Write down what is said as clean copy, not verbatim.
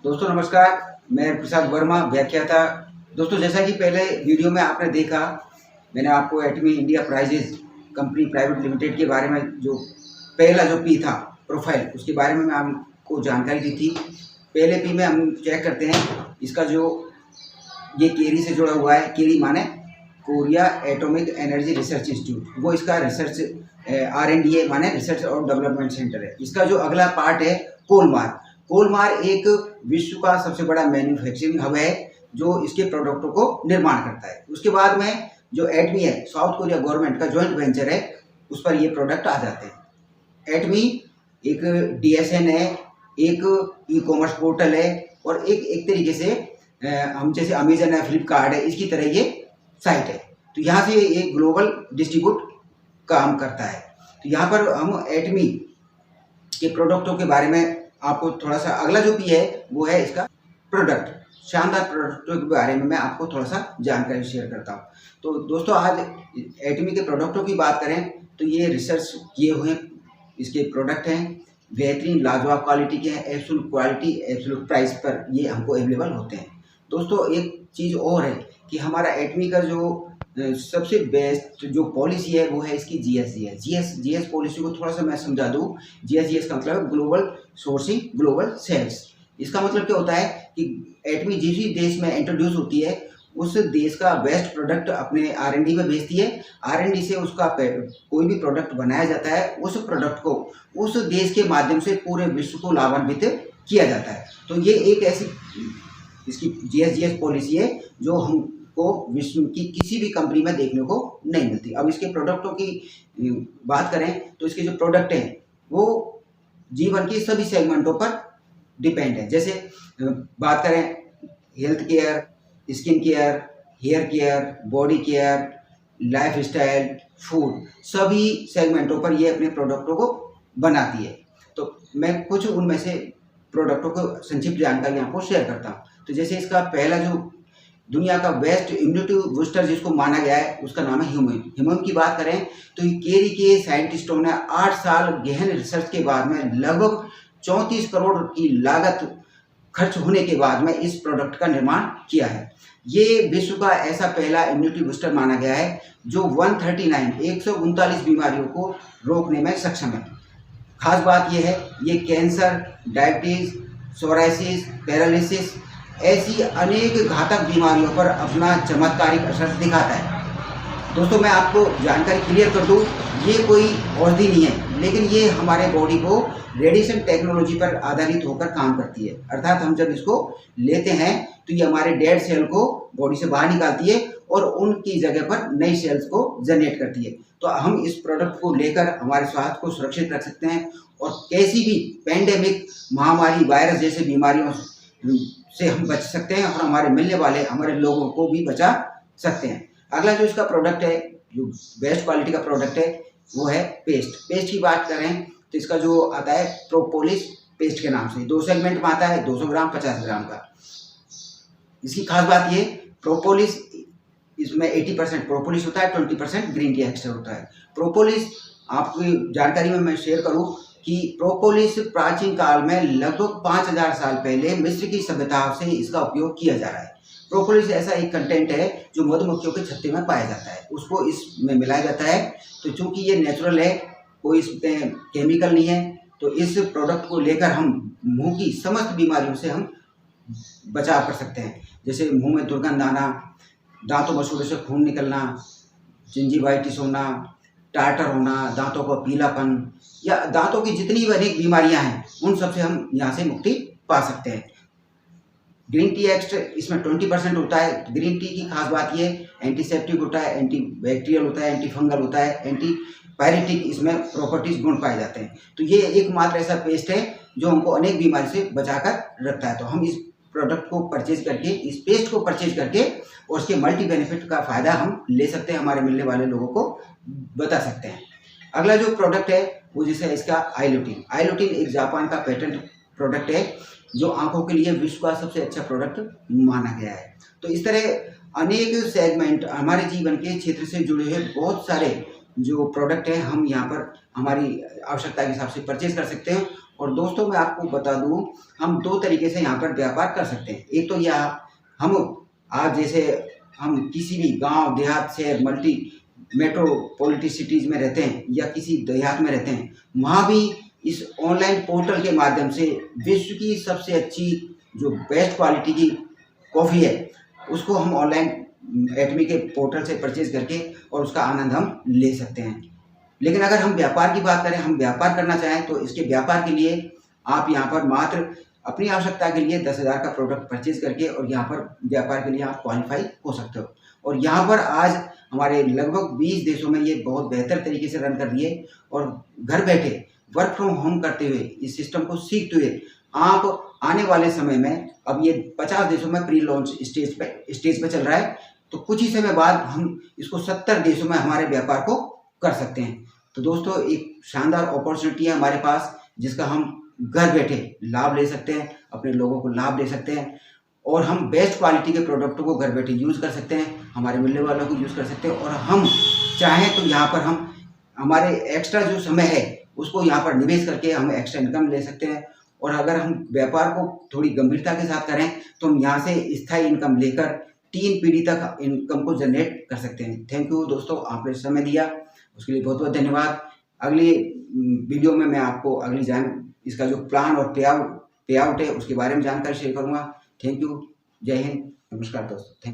दोस्तों नमस्कार, मैं प्रसाद वर्मा व्याख्याता। दोस्तों जैसा कि पहले वीडियो में आपने देखा, मैंने आपको Atomy India prizes company private limited के बारे में जो पहला जो पी था प्रोफाइल, उसके बारे में मैं आपको जानकारी दी थी। पहले पी में हम चेक करते हैं इसका जो ये केरी से जुड़ा हुआ है। केरी माने Korea atomic energy research institute, वो इसका रिसर्च RNDA माने रिसर्च और डेवलपमेंट सेंटर है। इसका जो अगला पार्ट है कोलमार। कोलमार एक विश्व का सबसे बड़ा मैन्युफैक्चरिंग हब है जो इसके प्रोडक्टों को निर्माण करता है। उसके बाद में जो एटमी है, साउथ कोरिया गवर्नमेंट का जॉइंट वेंचर है, उस पर ये प्रोडक्ट आ जाते हैं। एटमी एक DSN है, एक ई-कॉमर्स पोर्टल है और एक तरीके से हम जैसे अमेजन है, फ्लिपकार्ट है, इसकी तरह ये साइट है। तो यहाँ से एक ग्लोबल डिस्ट्रीब्यूट काम करता है। तो यहाँ पर हम एटमी के प्रोडक्टों के बारे में आपको थोड़ा सा, अगला जो पी है वो है इसका प्रोडक्ट, शानदार प्रोडक्टों के बारे में मैं आपको थोड़ा सा जानकारी शेयर करता हूँ। तो दोस्तों आज एटमी के प्रोडक्टों की बात करें तो ये रिसर्च किए हुए इसके प्रोडक्ट हैं, बेहतरीन लाजवाब क्वालिटी के हैं, एब्सोल्यूट क्वालिटी एब्सोल्यूट प्राइस पर ये हमको अवेलेबल होते हैं। दोस्तों एक चीज़ और है कि हमारा एटमी का जो सबसे बेस्ट जो पॉलिसी है वो है इसकी GS पॉलिसी को थोड़ा सा मैं समझा दूँ। GS का मतलब है ग्लोबल सोर्सिंग ग्लोबल सेल्स। इसका मतलब क्या होता है कि एटमी जिस भी देश में इंट्रोड्यूस होती है उस देश का बेस्ट प्रोडक्ट अपने R&D में भेजती है। R&D से उसका कोई भी प्रोडक्ट बनाया जाता है, उस प्रोडक्ट को उस देश के माध्यम से पूरे विश्व को लाभान्वित किया जाता है। तो ये एक ऐसी इसकी GS पॉलिसी है जो हमको विश्व की किसी भी कंपनी में देखने को नहीं मिलती। अब इसके प्रोडक्टों की बात करें तो इसके जो प्रोडक्ट हैं वो जीवन के सभी सेगमेंटों पर डिपेंड है। जैसे बात करें health care, skin care, hair care, body care, lifestyle, food, सभी सेगमेंटों पर ये अपने प्रोडक्टों को बनाती है। तो मैं कुछ उनमें से प्रोडक्टों को संक्षिप्त जानकारी आपको शेयर करता हूँ। तो जैसे इसका पहला जो दुनिया का बेस्ट इम्यूनिटी बूस्टर जिसको माना गया है उसका नाम है ह्यूमन की बात करें तो केरी के साइंटिस्टों ने 8 साल गहन रिसर्च के बाद में लगभग 34 करोड़ की लागत खर्च होने के बाद में इस प्रोडक्ट का निर्माण किया है। ये विश्व का ऐसा पहला इम्यूनिटी बूस्टर माना गया है जो 139 बीमारियों को रोकने में सक्षम है। खास बात यह है ये कैंसर, डायबिटीज, सोराइसिस, पैरालिसिस ऐसी अनेक घातक बीमारियों पर अपना चमत्कारिक असर दिखाता है। दोस्तों मैं आपको जानकारी क्लियर कर दूं, ये कोई औषधि नहीं है, लेकिन ये हमारे बॉडी को रेडिएशन टेक्नोलॉजी पर आधारित होकर काम करती है। अर्थात हम जब इसको लेते हैं तो ये हमारे डेड सेल को बॉडी से बाहर निकालती है और उनकी जगह पर नई सेल्स को जनरेट करती है। तो हम इस प्रोडक्ट को लेकर हमारे स्वास्थ्य को सुरक्षित रख सकते हैं और कैसी भी पैंडेमिक, महामारी, वायरस जैसे बीमारियों से हम बच सकते हैं और हमारे मिलने वाले हमारे लोगों को भी बचा सकते हैं। अगला जो इसका प्रोडक्ट है, जो बेस्ट क्वालिटी का प्रोडक्ट है वो है पेस्ट की बात करें तो इसका जो आता है प्रोपोलिस पेस्ट के नाम से 2 सेगमेंट में आता है, 200 ग्राम 50 ग्राम का। इसकी खास बात ये प्रोपोलिस, इसमें 80% प्रोपोलिस होता है, 20% ग्रीन टी एक्सट्रा होता है। प्रोपोलिस आपकी जानकारी में मैं शेयर करूं कि प्रोपोलिस प्राचीन काल में लगभग 5000 साल पहले मिस्र की सभ्यता से इसका उपयोग किया जा रहा है। प्रोपोलिस ऐसा एक कंटेंट है जो मधुमक्खियों के छत्ते में पाया जाता है, उसको इसमें मिलाया जाता है। तो चूंकि ये नेचुरल है, कोई इसमें केमिकल नहीं है, तो इस प्रोडक्ट को लेकर हम मुंह की समस्त बीमारियों से हम बचाव कर सकते हैं। जैसे मुंह में दुर्गंध आना, दांतों मसूड़ों से खून निकलना, जिंजीवाइटिस होना, टार्टर होना, दांतों का पीलापन या दांतों की जितनी भी अनेक बीमारियां हैं उन सब से हम यहाँ से मुक्ति पा सकते हैं। ग्रीन टी एक्स्ट्रा इसमें 20% होता है। ग्रीन टी की खास बात ये एंटीसेप्टिक होता है, एंटीबैक्टीरियल होता है, एंटीफंगल होता है, एंटीपायरेटिक इसमें प्रॉपर्टीज गुण पाए जाते हैं। तो ये एकमात्र ऐसा पेस्ट है जो हमको अनेक बीमारी से बचाकर रखता है। तो हम इस प्रोडक्ट को परचेज करके, इस पेस्ट को परचेज करके और उसके मल्टी बेनिफिट का फ़ायदा हम ले सकते हैं, हमारे मिलने वाले लोगों को बता सकते हैं। अगला जो प्रोडक्ट है वो जैसे इसका आइलोटिन एक जापान का पेटेंट प्रोडक्ट है जो आंखों के लिए विश्व का सबसे अच्छा प्रोडक्ट माना गया है। तो इस तरह अनेक सेगमेंट हमारे जीवन के क्षेत्र से जुड़े हुए बहुत सारे जो प्रोडक्ट हैं हम यहाँ पर हमारी आवश्यकता के हिसाब से परचेज कर सकते हैं और दोस्तों मैं आपको बता दूं, हम दो तरीके से यहाँ पर व्यापार कर सकते हैं। एक तो यह हम आज जैसे हम किसी भी गांव देहात शहर मल्टी मेट्रोपॉलिटन सिटीज में रहते हैं या किसी देहात में रहते हैं, वहाँ भी इस ऑनलाइन पोर्टल के माध्यम से विश्व की सबसे अच्छी जो बेस्ट क्वालिटी की कॉफ़ी है उसको हम ऑनलाइन एटमी के पोर्टल से परचेज करके और उसका आनंद हम ले सकते हैं। लेकिन अगर हम व्यापार की बात करें, हम व्यापार करना चाहें तो इसके व्यापार के लिए आप यहाँ पर मात्र अपनी आवश्यकता के लिए 10,000 का प्रोडक्ट परचेज करके और यहाँ पर व्यापार के लिए आप क्वालिफाई हो सकते हो। और यहाँ पर आज हमारे लगभग 20 देशों में ये बहुत बेहतर तरीके से रन कर रही है और घर बैठे वर्क फ्रॉम होम करते हुए इस सिस्टम को सीखते हुए आप आने वाले समय में, अब ये 50 देशों में प्री लॉन्च स्टेज पे चल रहा है, तो कुछ ही समय बाद हम इसको 70 देशों में हमारे व्यापार को कर सकते हैं। तो दोस्तों एक शानदार अपॉर्चुनिटी है हमारे पास जिसका हम घर बैठे लाभ ले सकते हैं, अपने लोगों को लाभ दे सकते हैं और हम बेस्ट क्वालिटी के प्रोडक्टों को घर बैठे यूज़ कर सकते हैं, हमारे मिलने वालों को यूज़ कर सकते हैं और हम चाहें तो यहाँ पर हम हमारे एक्स्ट्रा जो समय है उसको यहाँ पर निवेश करके हम एक्स्ट्रा इनकम ले सकते हैं। और अगर हम व्यापार को थोड़ी गंभीरता के साथ करें तो हम यहाँ से स्थायी इनकम लेकर 3 पीढ़ी तक इनकम को जनरेट कर सकते हैं। थैंक यू दोस्तों, आपने समय दिया उसके लिए बहुत बहुत धन्यवाद। अगली वीडियो में मैं आपको इसका जो प्लान और पे आउट है उसके बारे में जानकारी शेयर करूँगा। थैंक यू, जय हिंद, नमस्कार दोस्तों। थैंक